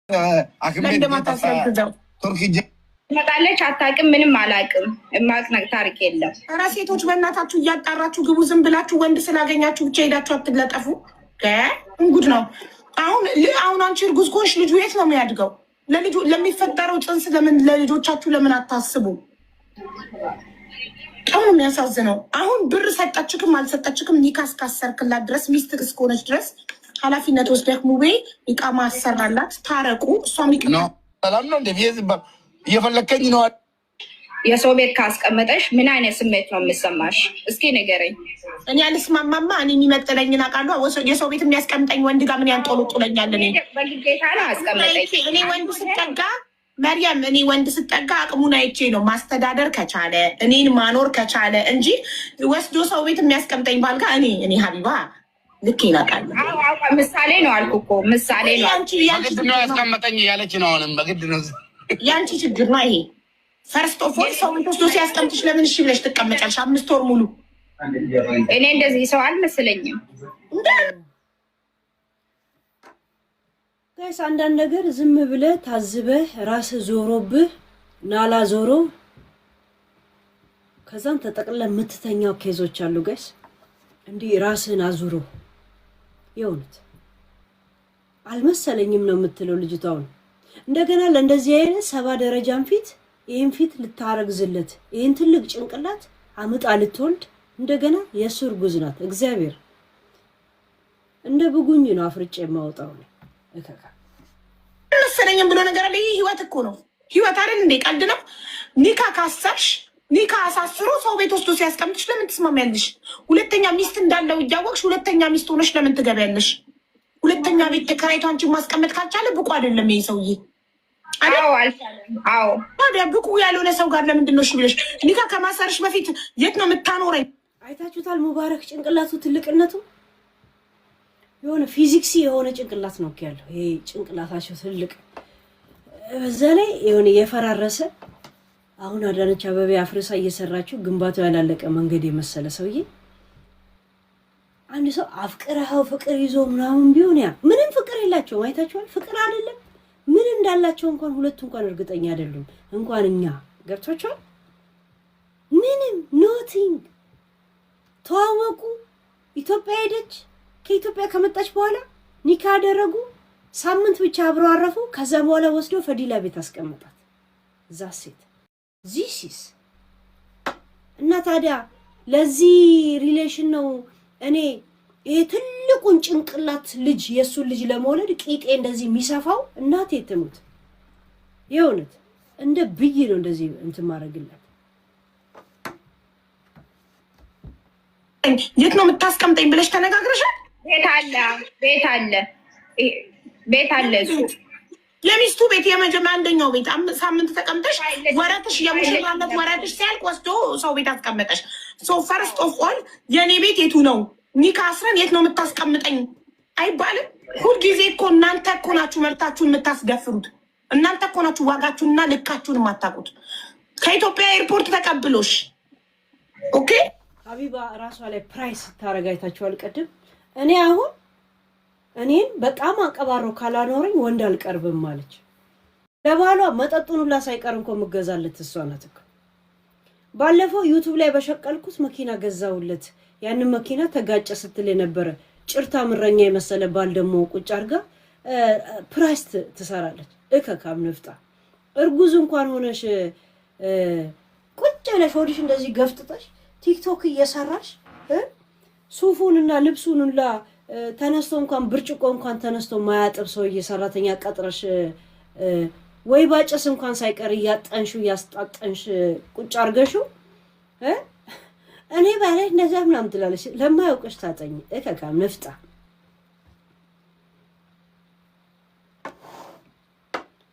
ለማታስረግዘው መጣለች አታውቅም። ምንም አላውቅም። የማውቅ ታሪክ የለም። ኧረ ሴቶች በእናታችሁ እያጣራችሁ ግቡ። ዝም ብላችሁ ወንድ ስላገኛችሁ ብቻ ሄዳችሁ አትለጠፉ። እንጉድ ነው። አሁን አንቺ እርጉዝ ከሆንሽ ልጁ የት ነው የሚያድገው? ለልጁ ለሚፈጠረው ጽንስ ለምን ለልጆቻችሁ ለምን አታስቡ? በጣም የሚያሳዝነው አሁን ብር ሰጠችክም አልሰጠችክም ኒካ እስካሰርክላት ድረስ ሚስት እስከሆነች ድረስ ኃላፊነት ወስደህ ሙቤ ኢቃማ አሰራላት። ታረቁ። እሷም ሰላም ነው እንደ እየፈለከኝ ነው። የሰው ቤት ካስቀመጠሽ ምን አይነት ስሜት ነው የምሰማሽ? እስኪ ንገረኝ። እኔ አልስማማማ። እኔ የሚመጥለኝን አውቃለሁ። የሰው ቤት የሚያስቀምጠኝ ወንድ ጋር ምን ያንጦለጡለኛል? በግዴታ ነው አስቀመጠኝ። እኔ ወንድ ስጠጋ መርያም፣ እኔ ወንድ ስጠጋ አቅሙን አይቼ ነው ማስተዳደር ከቻለ እኔን ማኖር ከቻለ እንጂ ወስዶ ሰው ቤት የሚያስቀምጠኝ ባልጋ እኔ ሀቢባ ልክ ይላቃል። ምሳሌ ነው አልኩ እኮ ምሳሌ ነው። በግድ ነው ያስቀመጠኝ ያለች ነው። አሁንም በግድ ነው። ያንቺ ችግር ነው ይሄ። ፈርስት ኦፍ ኦል ሰው ቤት ወስዶ ሲያስቀምጥሽ ለምን እሺ ብለሽ ትቀመጫለሽ? 5 ወር ሙሉ እኔ እንደዚህ ሰው አልመስለኝም። ጋይስ አንዳንድ ነገር ዝም ብለህ ታዝበህ ራስህ ዞሮብህ ናላ ዞሮ ከዛም ተጠቅለህ የምትተኛው ኬዞች አሉ ጋይስ። እንዲህ ራስህን አዙሮ የሆነት አልመሰለኝም ነው የምትለው ልጅቷው። እንደገና ለእንደዚህ አይነት 70 ደረጃን ፊት ይሄን ፊት ልታረግዝለት ይሄን ትልቅ ጭንቅላት አምጣ ልትወልድ እንደገና የእሱ እርጉዝ ናት። እግዚአብሔር እንደ ብጉኝ ነው አፍርጬ የማወጣው ነው። እከካ መሰለኝም ብሎ ነገር አለ። ይሄ ህይወት እኮ ነው። ህይወት አይደል እንዴ? ቀልድ ነው። ኒካ ካሰርሽ ኒካ አሳስሮ ሰው ቤት ወስዶ ሲያስቀምጥሽ ለምን ትስማሚያለሽ? ሁለተኛ ሚስት እንዳለው እያወቅሽ ሁለተኛ ሚስት ሆነሽ ለምን ትገቢያለሽ? ሁለተኛ ቤት ተከራይቶ አንቺን ማስቀመጥ ካልቻለ ብቁ አይደለም ይሄ ሰውዬ። አዎ ታዲያ ብቁ ያልሆነ ሰው ጋር ለምንድን ነው እሺ ብለሽ ኒካ ከማሰርሽ በፊት የት ነው የምታኖረኝ? አይታችሁታል ሙባረክ ጭንቅላቱ ትልቅነቱ የሆነ ፊዚክሲ የሆነ ጭንቅላት ነው ያለው። ይሄ ጭንቅላታቸው ትልቅ በዛ ላይ የሆነ የፈራረሰ አሁን አዳነች አበቤ አፍርሳ እየሰራችው ግንባታው ያላለቀ መንገድ የመሰለ ሰውዬ። አንድ ሰው አፍቅረው ፍቅር ይዞ ምናምን ቢሆን ያ ምንም ፍቅር የላቸውም። አይታችኋል? ፍቅር አይደለም ምን እንዳላቸው እንኳን ሁለቱ እንኳን እርግጠኛ አይደሉም። እንኳን እኛ ገብቷቸዋል። ምንም ኖቲንግ ተዋወቁ። ኢትዮጵያ ሄደች። ከኢትዮጵያ ከመጣች በኋላ ኒካ አደረጉ። ሳምንት ብቻ አብረው አረፉ። ከዛ በኋላ ወስዶ ፈዲላ ቤት አስቀመጣት። ዛሴት ዚሲስ እና ታዲያ ለዚህ ሪሌሽን ነው እኔ ይሄ ትልቁን ጭንቅላት ልጅ የሱን ልጅ ለመውለድ ቂጤ እንደዚህ የሚሰፋው። እናቴ ትሙት የሆነት እንደ ብይ ነው እንደዚህ እንትን ማድረግላት። የት ነው የምታስቀምጠኝ ብለሽ ተነጋግረሻል? ቤት አለ እሱ ለሚስቱ ቤት የመጀመሪያ አንደኛው ቤት ሳምንት ተቀምጠሽ ወረትሽ የሙሽራነት ወረትሽ ሲያልቅ ወስዶ ሰው ቤት አስቀመጠሽ። ሶ ፈርስት ኦፍ ኦል የኔ ቤት የቱ ነው? ኒካ አስረን የት ነው የምታስቀምጠኝ አይባልም። ሁልጊዜ እኮ እናንተ እኮ ናችሁ መብታችሁን የምታስደፍሩት። እናንተ እኮ ናችሁ ዋጋችሁንና ልካችሁን የማታውቁት። ከኢትዮጵያ ኤርፖርት ተቀብሎሽ ኦኬ ሀቢባ ራሷ ላይ ፕራይስ ታረጋ አይታችኋል ቅድም። እኔ አሁን እኔን በጣም አቀባሮ ካላኖረኝ ወንድ አልቀርብም ማለች። ለባሏ መጠጡን ሁላ ሳይቀር እንኳን መገዛለት እሷ ናት እኮ። ባለፈው ዩቲዩብ ላይ በሸቀልኩት መኪና ገዛውለት። ያንን መኪና ተጋጨ ስትል የነበረ ጭርታ ምረኛ የመሰለ ባል ደግሞ ቁጭ አርጋ ፕራይስ ትሰራለች። እከካም ንፍጣ እርጉዝ እንኳን ሆነሽ ቁጭ ብለሽ ወዲሽ እንደዚህ ገፍጥጠሽ ቲክቶክ እየሰራሽ ሱፉንና ልብሱንላ ተነስቶ እንኳን ብርጭቆ እንኳን ተነስቶ ማያጥብ ሰውዬ ሰራተኛ ቀጥረሽ ወይ ባጨስ እንኳን ሳይቀር ያጣንሹ ያስጣጣንሽ ቁጭ አርገሹ እኔ ባለሽ እንደዛ ምናምን ትላለሽ። ለማያውቅሽ ታጠኝ እከካም ንፍጣ።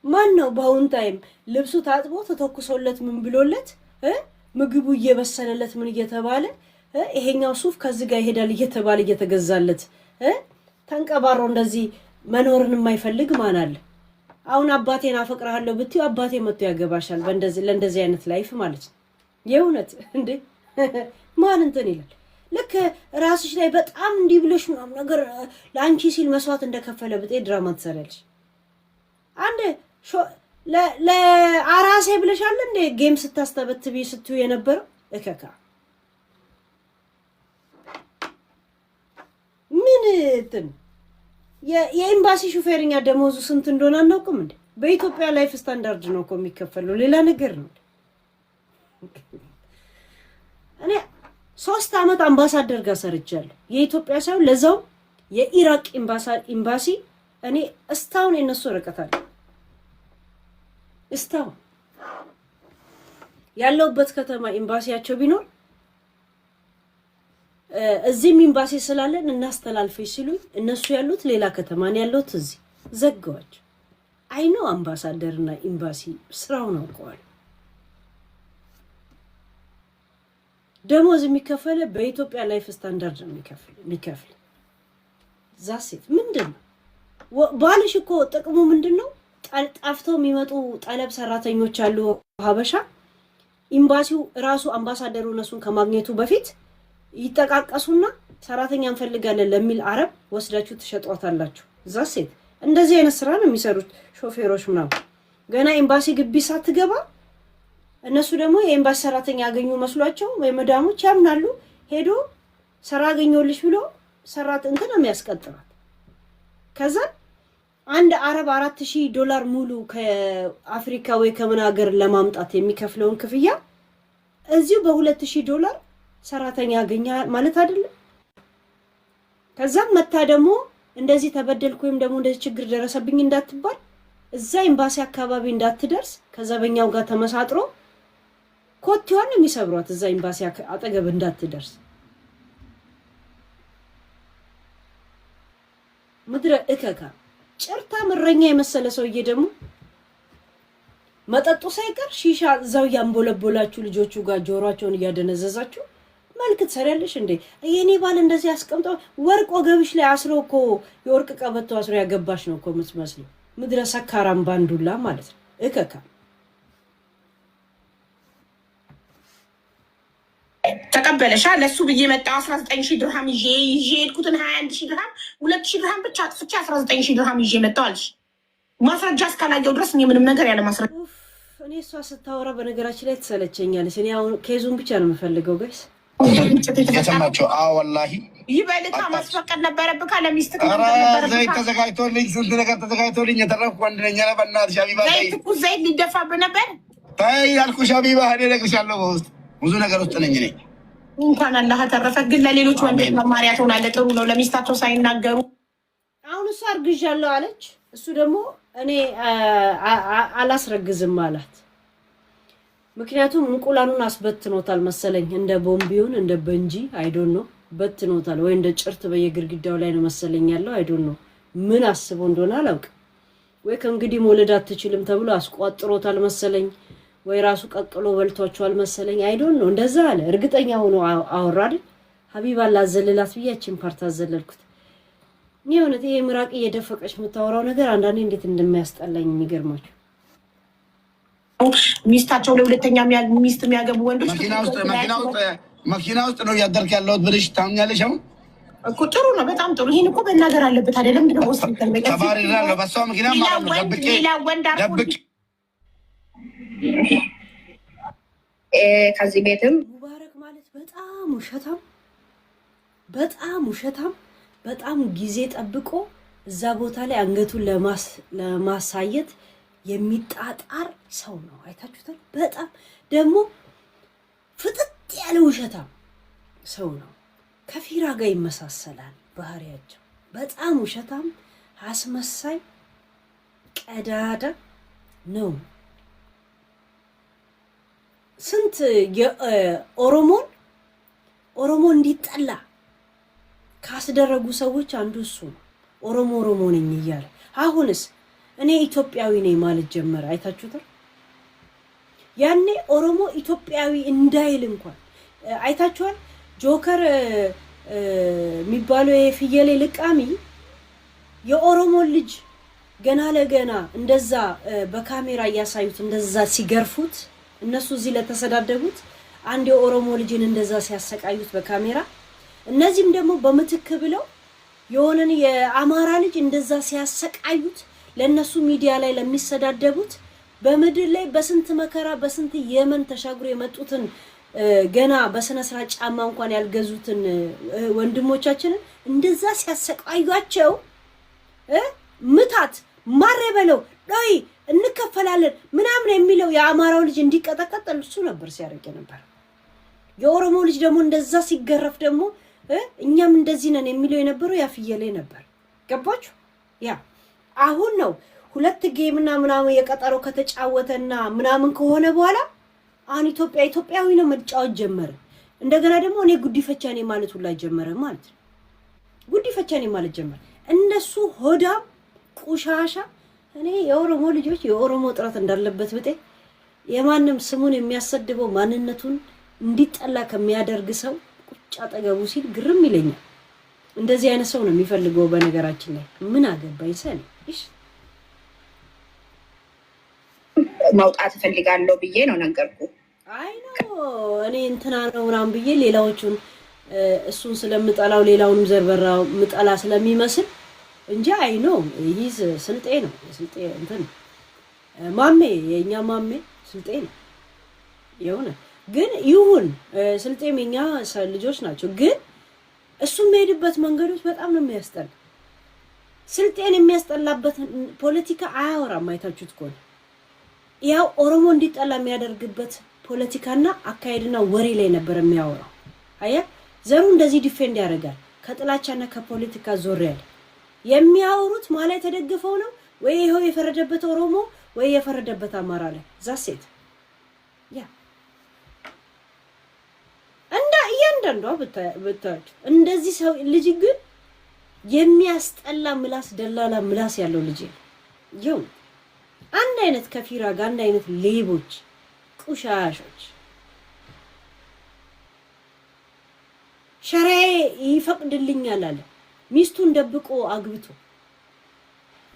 ማን ነው በአሁን ታይም ልብሱ ታጥቦ ተተኩሶለት ምን ብሎለት ምግቡ እየበሰለለት ምን እየተባለ ይሄኛው ሱፍ ከዚህ ጋር ይሄዳል እየተባለ እየተገዛለት ተንቀባሮ እንደዚህ መኖርን የማይፈልግ ማን አለ? አሁን አባቴን አፈቅራለሁ ብትዩ አባቴ መጥቶ ያገባሻል በእንደዚህ ለእንደዚህ አይነት ላይፍ ማለት ነው። የእውነት እንዴ ማን እንትን ይላል? ልክ ራስሽ ላይ በጣም እንዲህ ብለሽ ምናምን ነገር ለአንቺ ሲል መስዋዕት እንደከፈለ ብጤ ድራማ ትሰሪያለሽ። ለአራሴ ብለሻል እንዴ ጌም ስታስተበትቢ ስትዩ የነበረው እከካ ምን እንትን የኤምባሲ ሹፌርኛ ደሞዙ ስንት እንደሆነ አናውቅም እንዴ? በኢትዮጵያ ላይፍ ስታንዳርድ ነው እኮ የሚከፈለው፣ ሌላ ነገር ነው። እኔ 3 አመት አምባሳደር ጋር ሰርቻለሁ። የኢትዮጵያ ሳይሆን ለዛው የኢራቅ ኤምባሲ እኔ እስታውን የነሱ ወረቀት አለ። እስታውን ያለውበት ከተማ ኤምባሲያቸው ቢኖር እዚህም ኤምባሲ ስላለን እናስተላልፈሽ ሲሉኝ እነሱ ያሉት ሌላ ከተማ ነው ያሉት እዚህ ዘጋዎች። አይኖ አምባሳደርና ኤምባሲ ስራውን አውቀዋል። ደሞዝ የሚከፈለ በኢትዮጵያ ላይፍ ስታንዳርድ ነው የሚከፍል ዛሴት ምንድነው? ባልሽ እኮ ጥቅሙ ምንድነው? ጠፍተው የሚመጡ ጠለብ ሰራተኞች አሉ ሀበሻ ኤምባሲው ራሱ አምባሳደሩ እነሱን ከማግኘቱ በፊት ይተቃቀሱና ሰራተኛ እንፈልጋለን ለሚል አረብ ወስዳችሁ ትሸጧታላችሁ። ዛሴት እንደዚህ አይነት ስራ ነው የሚሰሩት ሾፌሮች ምናምን። ገና ኤምባሲ ግቢ ሳትገባ እነሱ ደግሞ የኤምባሲ ሰራተኛ ያገኙ መስሏቸው ወይ መዳሞች ያምናሉ። ሄዶ ስራ አገኘሁልሽ ብሎ ሰራት እንትን ነው የሚያስቀጥራት። ከዛ አንድ አረብ $4000 ሙሉ ከአፍሪካ ወይ ከምን ሀገር ለማምጣት የሚከፍለውን ክፍያ እዚሁ $2000 ሰራተኛ ያገኛ ማለት አይደለም። ከዛም መታ ደግሞ እንደዚህ ተበደልኩ ወይም ደግሞ እንደዚህ ችግር ደረሰብኝ እንዳትባል እዛ ኤምባሲ አካባቢ እንዳትደርስ ከዘበኛው ጋር ተመሳጥሮ ኮቴዋን የሚሰብሯት እዛ ኤምባሲ አጠገብ እንዳትደርስ። ምድረ እከካ ጭርታ ምረኛ የመሰለ ሰውዬ ደግሞ መጠጡ ሳይቀር ሺሻ እዛው ያንቦለቦላችሁ ልጆቹ ጋር ጆሮአቸውን እያደነዘዛችሁ መልክ ትሰሪያለሽ እንዴ? የኔ ባል እንደዚህ አስቀምጠው ወርቅ ወገብሽ ላይ አስሮ እኮ የወርቅ ቀበቶ አስሮ ያገባሽ ነው እኮ የምትመስለው። ምድረ ሰካራም ባንዱላ ማለት ነው እከካ። ተቀበለሻ ለሱ ብዬ መጣው 19000 ድርሃም ይዤ ሄድኩትን 21000 ድርሃም 2000 ድርሃም ብቻ አጥፍቼ 19000 ድርሃም ይዤ መጣው አልሽ። ማስረጃ እስካላየው ድረስ እኔ ምንም ነገር ያለ ማስረጃ እኔ እሷ ስታወራ በነገራችን ላይ ትሰለቸኛለች። እኔ አሁን ኬዙን ብቻ ነው የምፈልገው ጋይስ። የተሰማቸው ወላሂ ይበልካ ማስፈቀድ ነበረብህ ለሚስት ዘይት ተዘጋጅቶልኝ ስንት ነገር ተዘጋጅቶልኝ የተረፍኩ ወንድ ነኝ። ኧረ በእናትሽ ሀቢባ ዘይት ሊደፋብህ ነበር። ተይ ያልኩሽ ሀቢባ እኔ እነግርሻለሁ በውስጥ ብዙ ነገር ውስጥ ነኝ እኔ። እንኳን አላህ ተረፈ። ግን ለሌሎች ወንዶች መማሪያ ትሆናለህ። ጥሩ ነው ለሚስታቸው ሳይናገሩ። አሁን እሷ አርግዣለሁ አለች፣ እሱ ደግሞ እኔ አላስረግዝም አላት። ምክንያቱም እንቁላሉን አስበትኖታል መሰለኝ እንደ ቦምቢውን እንደ በንጂ አይዶን ነው በትኖታል፣ ወይ እንደ ጭርት በየግድግዳው ላይ ነው መሰለኝ ያለው አይዶን ነው። ምን አስቦ እንደሆነ አላውቅም። ወይ ከእንግዲህ መውለድ አትችልም ተብሎ አስቋጥሮታል መሰለኝ፣ ወይ ራሱ ቀቅሎ በልቷቸዋል መሰለኝ አይዶን ነው። እንደዛ አለ። እርግጠኛ ሆኖ አወራ አይደል? ሀቢባ ላዘልላት ብያችን ፓርት አዘለልኩት። የእውነት ይሄ ምራቅ እየደፈቀች የምታወራው ነገር አንዳንዴ እንዴት እንደሚያስጠላኝ የሚገርማችሁ። ሚስታቸው ለሁለተኛ ሚስት የሚያገቡ ወንዶች መኪና ውስጥ ነው እያደርክ ያለሁት ብለሽ ታምኛለሽ? አሁን እኮ ጥሩ ነው፣ በጣም ጥሩ። ይሄን እኮ መናገር አለበት አይደለም? ምንድን ነው ወስድ ከመቀስ ተባሪራለሁ በሷ መኪና ማለት ነው። ደብቄ ከዚህ ቤትም ሙባረክ ማለት በጣም ውሸታም በጣም ጊዜ ጠብቆ እዛ ቦታ ላይ አንገቱን ለማሳየት የሚጣጣር ሰው ነው። አይታችሁታል። በጣም ደግሞ ፍጥጥ ያለ ውሸታም ሰው ነው። ከፊራ ጋር ይመሳሰላል ባህሪያቸው። በጣም ውሸታም፣ አስመሳይ፣ ቀዳዳ ነው። ስንት ኦሮሞ እንዲጠላ ካስደረጉ ሰዎች አንዱ እሱ ነው። ኦሮሞ ነኝ እያለ አሁንስ እኔ ኢትዮጵያዊ ነኝ ማለት ጀመረ። አይታችሁታል። ያኔ ኦሮሞ ኢትዮጵያዊ እንዳይል እንኳን አይታችኋል። ጆከር የሚባለው የፍየሌ ልቃሚ የኦሮሞ ልጅ ገና ለገና እንደዛ በካሜራ እያሳዩት እንደዛ ሲገርፉት እነሱ እዚህ ለተሰዳደቡት አንድ የኦሮሞ ልጅን እንደዛ ሲያሰቃዩት በካሜራ እነዚህም ደግሞ በምትክ ብለው የሆነን የአማራ ልጅ እንደዛ ሲያሰቃዩት ለነሱ ሚዲያ ላይ ለሚሰዳደቡት በመድር ላይ በስንት መከራ በስንት የመን ተሻግሮ የመጡትን ገና በስነ ስርዓት ጫማ እንኳን ያልገዙትን ወንድሞቻችንን እንደዛ ሲያሰቃዩአቸው ምታት ማረበለው ዶይ እንከፈላለን ምናምን የሚለው የአማራው ልጅ እንዲቀጠቀጥ እሱ ነበር ሲያረግ ነበር። የኦሮሞ ልጅ ደግሞ እንደዛ ሲገረፍ ደግሞ እኛም እንደዚህ ነን የሚለው የነበረው ያፍየለ ነበር። ገባችሁ? ያ አሁን ነው ሁለት ጌምና ምናምን የቀጠሮ ከተጫወተና ምናምን ከሆነ በኋላ አሁን ኢትዮጵያዊ ነው መጫወት ጀመረ። እንደገና ደግሞ እኔ ጉዲፈቻ ነኝ ማለት ሁላ ጀመረ ማለት ነው። ጉዲፈቻ ነኝ ማለት ጀመረ። እነሱ ሆዳም ቁሻሻ። እኔ የኦሮሞ ልጆች የኦሮሞ ጥራት እንዳለበት ብጤ የማንም ስሙን የሚያሰድበው ማንነቱን እንዲጠላ ከሚያደርግ ሰው ቁጭ አጠገቡ ሲል ግርም ይለኛል። እንደዚህ አይነት ሰው ነው የሚፈልገው። በነገራችን ላይ ምን አገባኝ ሰኔ እሺ መውጣት ፈልጋለሁ ብዬ ነው ነገርኩ። አይ ነው እኔ እንትና ነው ምናምን ብዬ ሌላዎቹን እሱን ስለምጠላው ሌላውንም ዘርበራው ምጠላ ስለሚመስል እንጂ አይ ነው ይዝ ስልጤ ነው ስልጤ እንትን ማሜ የኛ ማሜ ስልጤ ነው የሆነ ግን ይሁን ስልጤም የኛ ልጆች ናቸው። ግን እሱ የሚሄድበት መንገዶች በጣም ነው የሚያስጠላ። ስልጤን የሚያስጠላበት ፖለቲካ አያወራም። አይታችሁት ከሆነ ያው ኦሮሞ እንዲጠላ የሚያደርግበት ፖለቲካና አካሄድና ወሬ ላይ ነበር የሚያወራው። አያ ዘሩ እንደዚህ ዲፌንድ ያደርጋል ከጥላቻና ከፖለቲካ ዞር ያለ የሚያወሩት ማለት ተደግፈው ነው ወይ ይሄው የፈረደበት ኦሮሞ ወይ የፈረደበት አማራ ላይ ዛሴት ያ እንዳ እያንዳንዷ ብታዩት እንደዚህ ሰው ልጅ ግን የሚያስጠላ ምላስ ደላላ ምላስ ያለው ልጅ ይው አንድ አይነት ከፊራ ጋር አንድ አይነት ሌቦች ቁሻሾች ሸራዬ ይፈቅድልኛል አለ ሚስቱን ደብቆ አግብቶ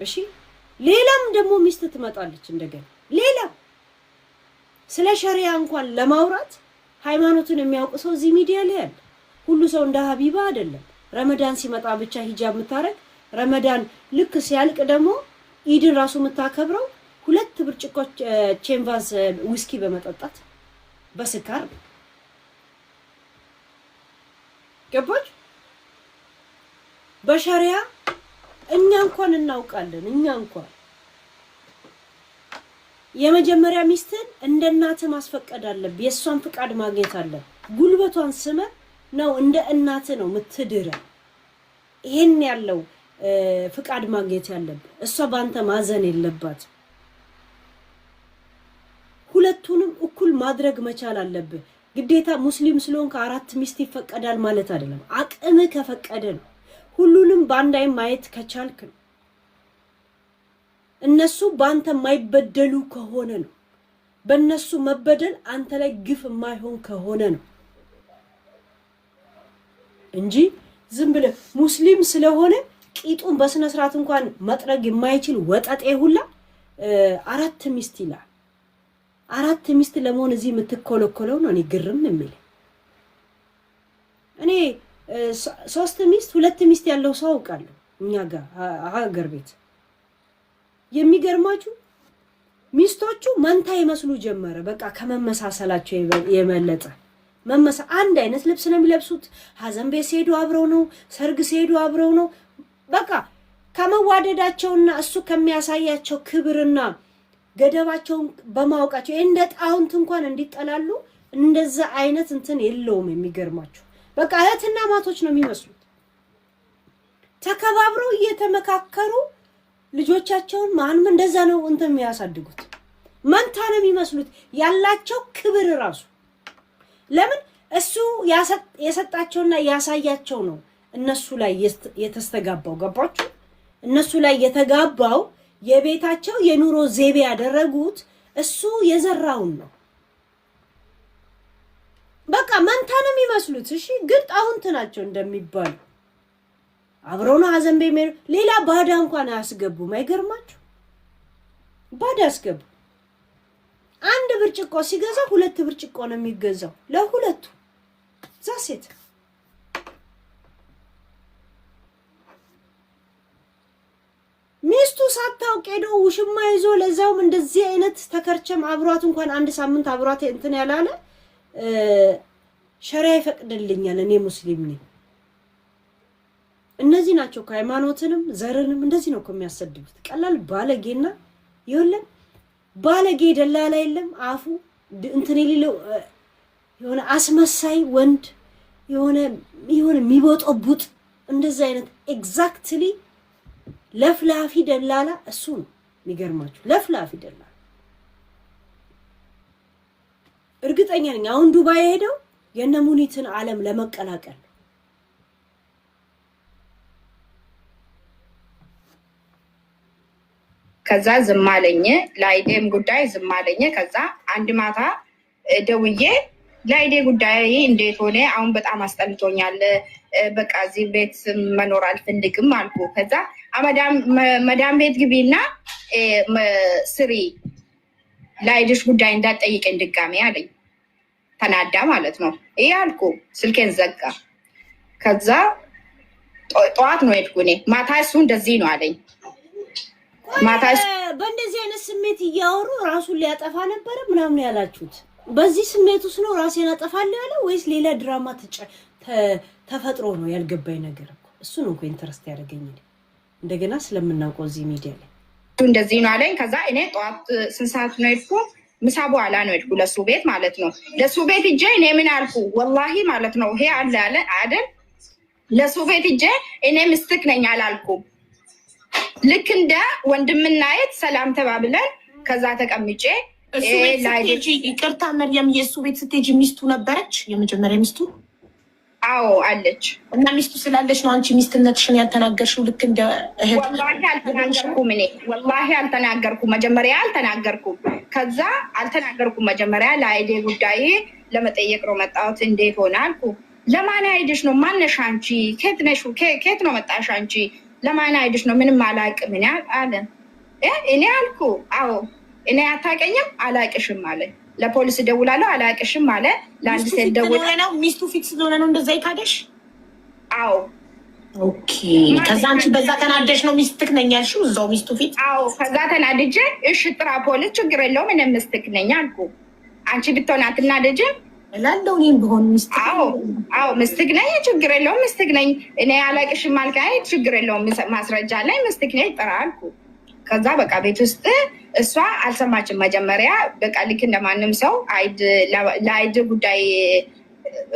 እሺ ሌላም ደግሞ ሚስት ትመጣለች እንደገና ሌላ ስለ ሸሪያ እንኳን ለማውራት ሃይማኖትን የሚያውቅ ሰው እዚህ ሚዲያ ላይ አለ። ሁሉ ሰው እንደ ሀቢባ አይደለም። ረመዳን ሲመጣ ብቻ ሂጃብ የምታረግ ረመዳን ልክ ሲያልቅ ደግሞ ኢድን ራሱ የምታከብረው 2 ብርጭቆ ቼምቫዝ ዊስኪ በመጠጣት በስካር ገባች። በሸሪያ እኛ እንኳን እናውቃለን። እኛ እንኳን የመጀመሪያ ሚስትን እንደ እናት ማስፈቀድ አለብህ። የሷን ፍቃድ ማግኘት አለብህ። ጉልበቷን ስመ ነው እንደ እናት ነው ምትድረ ይሄን ያለው ፍቃድ ማግኘት ያለብህ። እሷ ባንተ ማዘን የለባት። ሁለቱንም እኩል ማድረግ መቻል አለብህ። ግዴታ ሙስሊም ስለሆንክ 4 ሚስት ይፈቀዳል ማለት አይደለም። አቅም ከፈቀደ ነው። ሁሉንም ባንዳይ ማየት ከቻልክ ነው። እነሱ ባንተ ማይበደሉ ከሆነ ነው። በእነሱ መበደል አንተ ላይ ግፍ የማይሆን ከሆነ ነው እንጂ ዝም ብለ ሙስሊም ስለሆነ ቂጡን በስነ ስርዓት እንኳን መጥረግ የማይችል ወጣጤ ሁላ 4 ሚስት ይላል። 4 ሚስት ለመሆን እዚህ የምትኮለኮለው ነው እኔ ግርም የሚል። እኔ 3 ሚስት 2 ሚስት ያለው ሰው አውቃለሁ እኛ ጋር ሀገር ቤት። የሚገርማችሁ ሚስቶቹ መንታ ይመስሉ ጀመረ። በቃ ከመመሳሰላቸው የመለጠ አንድ አይነት ልብስ ነው የሚለብሱት። ሀዘን ቤት ሲሄዱ አብረው ነው፣ ሰርግ ሲሄዱ አብረው ነው። በቃ ከመዋደዳቸውና እሱ ከሚያሳያቸው ክብርና ገደባቸውን በማውቃቸው እንደ ጣውንት እንኳን እንዲጠላሉ እንደዛ አይነት እንትን የለውም። የሚገርማችሁ በቃ እህትና ማቶች ነው የሚመስሉት። ተከባብረው እየተመካከሩ ልጆቻቸውን ማንም እንደዛ ነው እንትን የሚያሳድጉት። መንታ ነው የሚመስሉት ያላቸው ክብር ራሱ። ለምን እሱ የሰጣቸውና ያሳያቸው ነው እነሱ ላይ የተስተጋባው። ገባችሁ? እነሱ ላይ የተጋባው የቤታቸው የኑሮ ዘይቤ ያደረጉት እሱ የዘራውን ነው። በቃ መንታ ነው የሚመስሉት። እሺ ግን ጣውንት ናቸው እንደሚባሉ አብረው ነው ሀዘን ቤት ሌላ ባዳ እንኳን አያስገቡም። አይገርማችሁ? ባዳ አስገቡ። 1 ብርጭቆ ሲገዛ 2 ብርጭቆ ነው የሚገዛው ለሁለቱ። ዛሴት ሚስቱ ሳታውቅ ሄዶ ውሽማ ይዞ ለዛውም እንደዚህ አይነት ተከርቸም አብሯት እንኳን አንድ ሳምንት አብሯት እንትን ያላለ ሸሪዓ ይፈቅድልኛል እኔ ሙስሊም ነኝ። እነዚህ ናቸው ሃይማኖትንም ዘርንም እንደዚህ ነው የሚያሰድቡት። ቀላል ባለጌና ይወለን ባለጌ ደላላ የለም አፉ እንትን የሌለው የሆነ አስመሳይ ወንድ የሆነ የሚቦጠቡጥ እንደዚህ አይነት ኤግዛክትሊ ለፍላፊ ደላላ እሱ ነው የሚገርማችሁ። ለፍላፊ ደላላ እርግጠኛ ነኝ አሁን ዱባይ ሄደው የነሙኒትን ዓለም ለመቀላቀል ከዛ ዝም አለኝ። ላይዴም ጉዳይ ዝም አለኝ። ከዛ አንድ ማታ ደውዬ ላይዴ ጉዳይ እንዴት ሆነ? አሁን በጣም አስጠልቶኛል፣ በቃ እዚህ ቤት መኖር አልፈልግም አልኩ። ከዛ መዳም ቤት ግቢና ስሪ ላይድሽ ጉዳይ እንዳትጠይቀኝ ድጋሜ አለኝ። ተናዳ ማለት ነው። ይሄ አልኩ፣ ስልኬን ዘጋ። ከዛ ጠዋት ነው ሄድኩ እኔ። ማታ እሱ እንደዚህ ነው አለኝ። ማታ በእንደዚህ አይነት ስሜት እያወሩ ራሱን ሊያጠፋ ነበረ ምናምን ያላችሁት በዚህ ስሜት ውስጥ ነው ራሴን አጠፋለሁ ያለው ወይስ ሌላ ድራማ ተፈጥሮ ነው? ያልገባኝ ነገር እኮ እሱ ነው እኮ ኢንተረስት ያደረገኝ እንደገና ስለምናውቀው እዚህ ሚዲያ ላይ እንደዚህ ነው አለኝ። ከዛ እኔ ጠዋት 6 ሰዓት ነው ሄድኩ። ምሳ በኋላ ነው ሄድኩ ለሱ ቤት ማለት ነው። ለሱ ቤት ሂጄ እኔ ምን አልኩ ወላሂ ማለት ነው ይሄ አለ ያለ አይደል ለሱ ቤት ሂጄ እኔ ምስትክ ነኝ አላልኩም። ልክ እንደ ወንድምና እህት ሰላም ተባብለን ከዛ ተቀምጬ እሱ ቤት ስትሄጂ ይቅርታ መርያም የእሱ ቤት ስትሄጂ ሚስቱ ነበረች የመጀመሪያ ሚስቱ? አዎ አለች። እና ሚስቱ ስላለች ነው አንቺ ሚስትነትሽን ያልተናገርሽው? ልክ እንደ እህት ወላሂ አልተናገርኩም። እኔ ወላሂ አልተናገርኩም። መጀመሪያ አልተናገርኩም። ከዛ አልተናገርኩም። መጀመሪያ ለአይዴ ጉዳይ ለመጠየቅ ነው መጣሁት። እንዴት ሆነ አልኩ። ለማን አይድሽ ነው? ማነሽ አንቺ? ከየት ነሽ? ከየት ነው መጣሽ አንቺ? ለማን አይድሽ ነው? ምንም አላውቅም እኔ አለ። እኔ አልኩ አዎ እኔ አታውቀኝም አላውቅሽም አለ። ለፖሊስ ደውላለሁ አላውቅሽም አለ። ለአንድ ሴት ደውላለሁ ነው ሚስቱ ፊክስ ስለሆነ ነው እንደዛ ይካደሽ? አዎ ኦኬ። ከዛ አንቺ በዛ ተናደሽ ነው ሚስትክ ነኝ ያልሽው እዛው ሚስቱ ፊት? አዎ ከዛ ተናድጄ እሺ ጥራ ፖሊስ ችግር የለውም እኔ ምስትክ ነኝ አልኩ። አንቺ ብትሆን አትናደጅም እላለሁ እኔም ብሆን ሚስትክ። አዎ ምስትክ ነኝ ችግር የለውም ምስትክ ነኝ። እኔ አላውቅሽም አልካይ ችግር የለውም ማስረጃ ላይ ምስትክ ነኝ ጥራ አልኩ። ከዛ በቃ ቤት ውስጥ እሷ አልሰማችም። መጀመሪያ በቃ ልክ እንደማንም ሰው ለአይድ ጉዳይ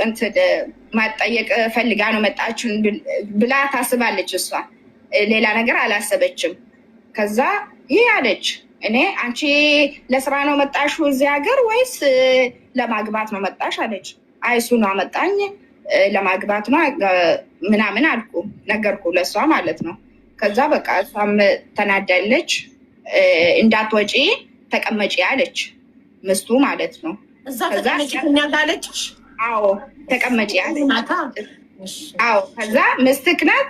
እንትን ማጠየቅ ፈልጋ ነው መጣችን ብላ ታስባለች። እሷ ሌላ ነገር አላሰበችም። ከዛ ይህ አለች እኔ አንቺ ለስራ ነው መጣሽው እዚህ ሀገር ወይስ ለማግባት ነው መጣሽ አለች። አይ እሱ ነው አመጣኝ ለማግባት ነው ምናምን አልኩ፣ ነገርኩ ለእሷ ማለት ነው። ከዛ በቃ እሷም ተናዳለች። እንዳትወጪ ተቀመጪ አለች ምስቱ ማለት ነው። እዛ ተቀመጪ ያለች? አዎ ተቀመጪ አለች። አዎ ከዛ ምስትክ ናት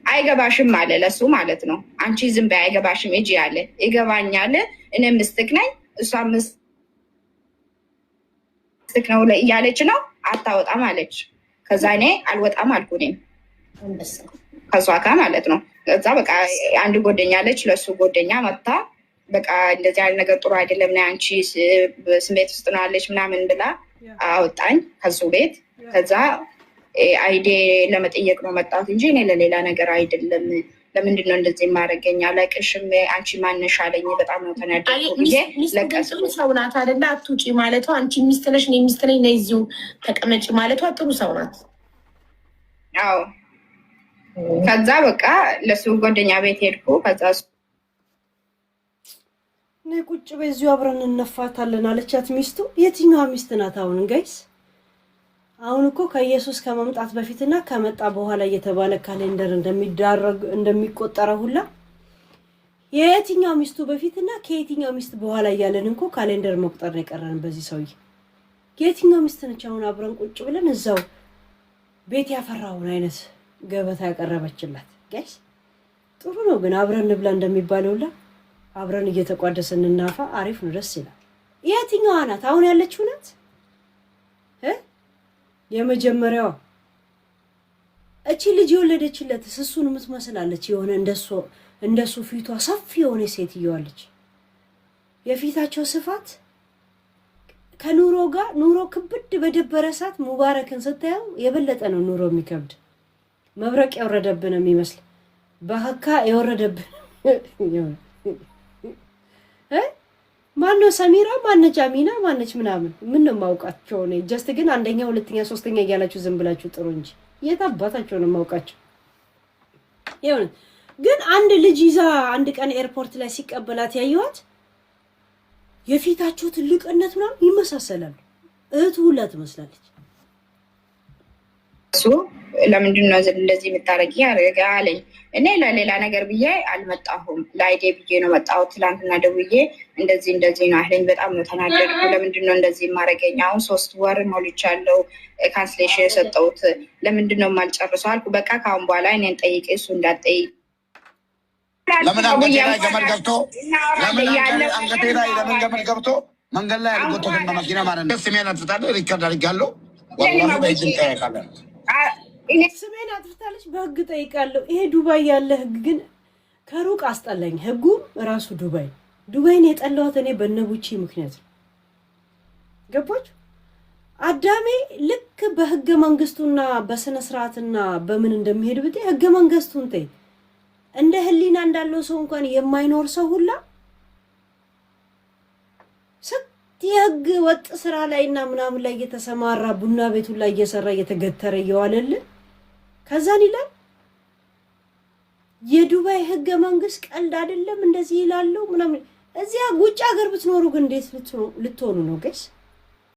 አይገባሽም አለ ለሱ ማለት ነው። አንቺ ዝም በይ አይገባሽም እጂ አለ። ይገባኛል እኔ ምስትክ ነኝ እሷ ምስትክ ነው እያለች ነው አታወጣም አለች። ከዛ እኔ አልወጣም አልኩ እኔም ከሷ ጋር ማለት ነው። ከዛ በቃ አንድ ጎደኛ አለች ለሱ ጎደኛ መጣ በቃ እንደዚህ አይነት ነገር ጥሩ አይደለም ና አንቺ ስሜት ውስጥ ነው አለች ምናምን ብላ አወጣኝ ከሱ ቤት። ከዛ አይዴ ለመጠየቅ ነው መጣሁት እንጂ እኔ ለሌላ ነገር አይደለም። ለምንድን ነው እንደዚህ የማደርገኝ አላውቅሽም አንቺ ማነሽ አለኝ። በጣም ነው ተናደድኩ ብዬ ለቀስኩ። ሰው ናት አይደለ? አትውጪ ማለቷ አንቺ ሚስት ነሽ እኔ ሚስት ነኝ ነይ እዚሁ ተቀመጪ ማለቷ ጥሩ ሰው ናት። አዎ ከዛ በቃ ለሱ ጓደኛ ቤት ሄድኩ። ከዛ እኔ ቁጭ በዚሁ አብረን እንነፋታለን አለቻት ሚስቱ። የትኛዋ ሚስት ናት አሁን ጋይስ? አሁን እኮ ከኢየሱስ ከመምጣት በፊትና ከመጣ በኋላ እየተባለ ካሌንደር እንደሚቆጠረው ሁላ የትኛው ሚስቱ በፊትና ከየትኛው ሚስት በኋላ እያለን እንኮ ካሌንደር መቁጠር ነው የቀረን በዚህ ሰውዬ። የትኛው ሚስት ነች አሁን አብረን ቁጭ ብለን እዛው ቤት ያፈራውን አይነት ገበታ ያቀረበችላት? ጋይስ ጥሩ ነው ግን አብረን እንብላ እንደሚባለውላ አብረን እየተቋደሰን እናፋ አሪፍ ነው፣ ደስ ይላል። የትኛዋ ናት አሁን ያለችው ናት? የመጀመሪያዋ እቺ ልጅ የወለደችለት እሱን የምትመስላለች የሆነ እንደሱ ፊቷ ሰፊ የሆነ ሴትዮዋለች። የፊታቸው ስፋት ከኑሮ ጋር ኑሮ ክብድ በደበረ ሰዓት ሙባረክን ስታየው የበለጠ ነው ኑሮ የሚከብድ። መብረቅ ያወረደብን የሚመስል በሀካ የወረደብን ማነው ሰሚራ ማነች አሚና ማነች ምናምን ምን ነው ማውቃቸው ነው ጀስት ግን አንደኛ ሁለተኛ ሶስተኛ እያላችሁ ዝም ብላችሁ ጥሩ እንጂ የታባታቸው ነው ማውቃቸው። ይሁን ግን አንድ ልጅ ይዛ አንድ ቀን ኤርፖርት ላይ ሲቀበላት ያዩት የፊታቸው ትልቅነት ምናምን ይመሳሰላል። እህቱ ሁላ ትመስላለች። እሱ ለምንድን ነው እንደዚህ የምታረጊ አለኝ። እኔ ለሌላ ነገር ብዬ አልመጣሁም፣ ለአይዴ ብዬ ነው መጣሁት። ትላንትና ደውዬ እንደዚህ ነው አለኝ። በጣም ነው ተናደድኩ። ለምንድን ነው እንደዚህ የማደርገኝ? አሁን 3 ወር ሞልቻለሁ ካንስሌሽን የሰጠሁት ለምንድን ነው የማልጨርሰው አልኩ። በቃ ካሁን በኋላ እኔን ጠይቄ እሱ እንዳትጠይቅ። ለምን አንገቴ ላይ ገመድ ገብቶ መንገድ ላይ አልጎተተም በመኪና ማለት ነው። ስሜን አጥፍታለሁ፣ ሪከርድ አድርጋለሁ። ወላሂ በህግ እንጠያቃለን። ስሜን አጥፍታለች፣ በህግ ጠይቃለሁ። ይሄ ዱባይ ያለ ህግ ግን ከሩቅ አስጠላኝ። ህጉም ራሱ ዱባይን የጠላሁት እኔ በነቡቺ ምክንያት ነው። ገባችሁ? አዳሜ ልክ በህገ መንግስቱና በስነ ስርዓትና በምን እንደሚሄድ ብታይ ህገ መንግስቱን ተይ እንደ ህሊና እንዳለው ሰው እንኳን የማይኖር ሰው ሁላ የህግ ወጥ ስራ ላይና ምናምን ላይ እየተሰማራ ቡና ቤቱ ላይ እየሰራ እየተገተረ እየዋለልን ከዛን ይላል የዱባይ ህገ መንግስት ቀልድ አይደለም እንደዚህ ይላሉ ምናምን። እዚያ ውጭ ሀገር ብትኖሩ ግን እንዴት ልትሆኑ ነው ጋይስ?